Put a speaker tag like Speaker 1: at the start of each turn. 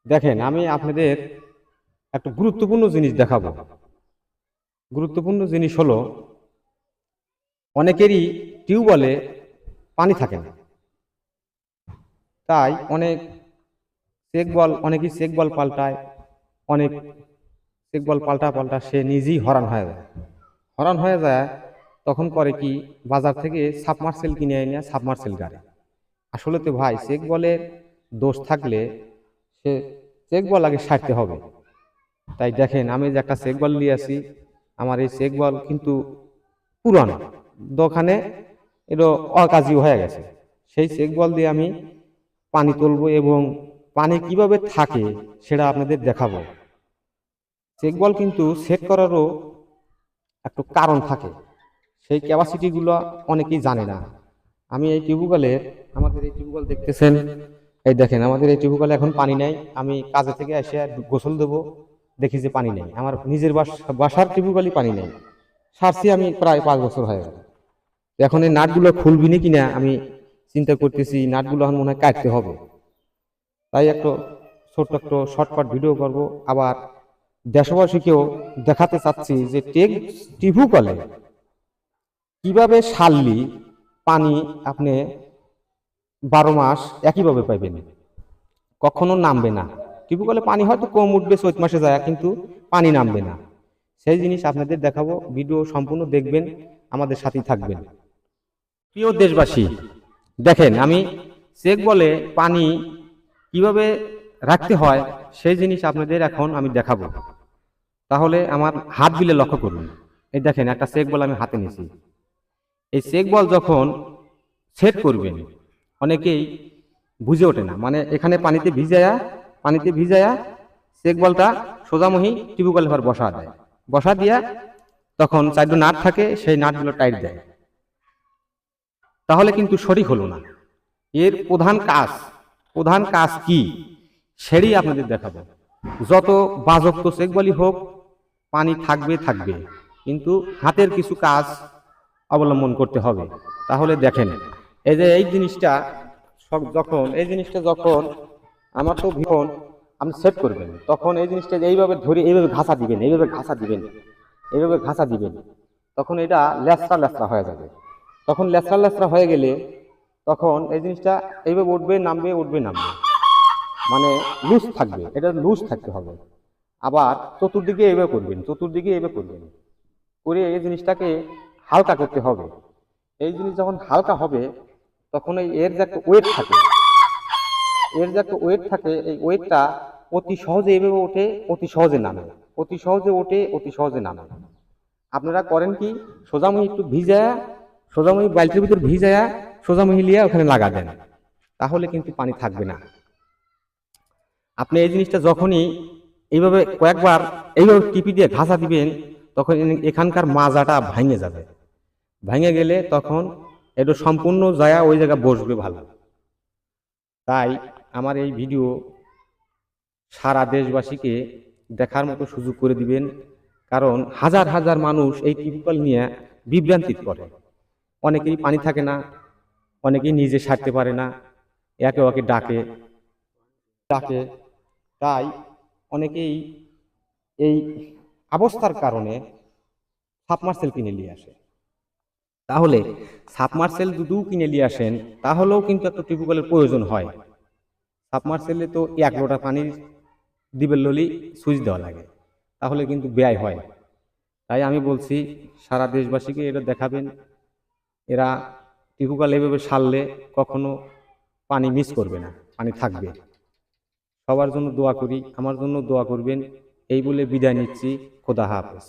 Speaker 1: দেখেন, আমি আপনাদের একটা গুরুত্বপূর্ণ জিনিস দেখাবো। গুরুত্বপূর্ণ জিনিস হলো, অনেকেরই টিউবওয়েলে পানি থাকে না। তাই অনেকেই চেক বল পাল্টায়। অনেক চেক বল পাল্টা পাল্টা সে নিজেই হরান হয়ে যায়। হরান হয়ে যায়, তখন করে কি, বাজার থেকে সাবমার্সেল কিনে এনে সাবমার্সেল গাড়ে। আসলে তো ভাই, চেক বলের দোষ থাকলে সে চেক বল আগে সারতে হবে। তাই দেখেন, আমি যে একটা চেক বল নিয়ে আসি, আমার এই চেক বল কিন্তু পুরানো, দোকানে এটা অকাজী হয়ে গেছে। সেই চেক বল দিয়ে আমি পানি তুলবো এবং পানি কিভাবে থাকে সেটা আপনাদের দেখাবো। চেক বল কিন্তু সেট করারও একটু কারণ থাকে, সেই ক্যাপাসিটি গুলো অনেকেই জানে না। আমি এই আমাদের এই টিউবওয়েল দেখতেছেন, এই দেখেন আমাদের এই টিউবওয়েলে এখন পানি নাই। আমি কাজে থেকে এসে গোসল দেবো, দেখি যে পানি নেই। আমার নিজের বাসার টিউবওয়েলই পানি নেই। সারছি আমি প্রায় 5 বছর হয়ে গেল। এখন এই নাটগুলো খুলবি না কিনা আমি চিন্তা করতেছি। নাটগুলো এখন মনে হয় কাটতে হবে। তাই একটু ছোট্ট একটু শর্টকাট ভিডিও করব। আবার দেশবাসীকেও দেখাতে চাচ্ছি যে টিউবওয়েলে কিভাবে সারলি পানি আপনি 12 মাস একইভাবে পাইবেন, কখনো নামবে না। টিউবওয়েলে পানি হয়তো কম উঠবে, চৈত মাসে যায়, কিন্তু পানি নামবে না। সেই জিনিস আপনাদের দেখাবো। ভিডিও সম্পূর্ণ দেখবেন, আমাদের সাথেই থাকবেন। প্রিয় দেশবাসী, দেখেন আমি চেক বলে পানি কিভাবে রাখতে হয় সেই জিনিস আপনাদের এখন আমি দেখাবো। তাহলে আমার হাত বিলে লক্ষ্য করুন। এই দেখেন, একটা চেক বল আমি হাতে নিয়েছি। এই চেক বল যখন সেট করবেন, অনেকেই বুঝে ওঠে না। মানে এখানে পানিতে ভিজায়া চেক বলটা সোজামুহি টিউবওয়েল ঘর বসা দিয়া তখন 4 নাট থাকে, সেই নাটগুলো টাইট দেয়। তাহলে কিন্তু সঠিক হলো না। এর প্রধান কাজ কি সেটাই আপনাদের দেখাবো। যত বাজক্ত চেক বলই হোক, পানি থাকবে, কিন্তু হাতের কিছু কাজ অবলম্বন করতে হবে। তাহলে দেখেন, এই যে এই জিনিসটা যখন আমার তো ভীষণ আপনি সেট করবেন, তখন এই জিনিসটা এইভাবে ধরে এইভাবে ঘাসা দিবেন, তখন এটা ল্যাসরা ল্যাসরা হয়ে যাবে। তখন ল্যাসরা ল্যাসরা হয়ে গেলে তখন এই জিনিসটা এইভাবে উঠবে নামবে, মানে লুজ থাকবে। এটা লুজ থাকতে হবে। আবার চতুর্দিকে এইভাবে করবেন করে এই জিনিসটাকে হালকা করতে হবে। এই জিনিস যখন হালকা হবে, তখন এর যে একটা ওয়েট থাকে, এই ওয়েটটা অতি সহজে এইভাবে ওঠে, অতি সহজে নামে, অতি সহজে ওঠে, অতি সহজে নামে। আপনারা করেন কি, সোজামুহি বালতির ভিতর ভিজায়া সোজামুহি লিয়া ওখানে লাগা দেন, তাহলে কিন্তু পানি থাকবে না। আপনি এই জিনিসটা যখনই এইভাবে কয়েকবার এইভাবে টিপি দিয়ে ঘাসা দিবেন, তখন এখানকার মাজাটা ভাঙে যাবে। ভেঙে গেলে তখন এটা সম্পূর্ণ ওই জায়গা বসবে ভালো। তাই আমার এই ভিডিও সারা দেশবাসীকে দেখার মতো সুযোগ করে দিবেন। কারণ হাজার হাজার মানুষ এই টিউবওয়েল নিয়ে বিভ্রান্তি করে। অনেকেই পানি থাকে না, অনেকেই নিজে সারতে পারে না, একে ওকে ডাকে। তাই অনেকেই এই অবস্থার কারণে সাবমার্সেল কিনে নিয়ে আসে। তাহলে সাবমার্সেল যদিও কিনে নিয়ে আসেন, তাহলেও কিন্তু একটা টিউবওয়েলের প্রয়োজন হয়। সাবমার্সেলে তো 1 লোটা পানি দিবেন ললি সুইচ দেওয়া লাগে, তাহলে কিন্তু ব্যয় হয়। তাই আমি বলছি, সারা দেশবাসীকে এটা দেখাবেন। এরা টিউবওয়েল এভাবে সারলে কখনো পানি মিস করবে না, পানি থাকবে। সবার জন্য দোয়া করি, আমার জন্য দোয়া করবেন। এই বলে বিদায় নিচ্ছি। খোদা হাফেজ।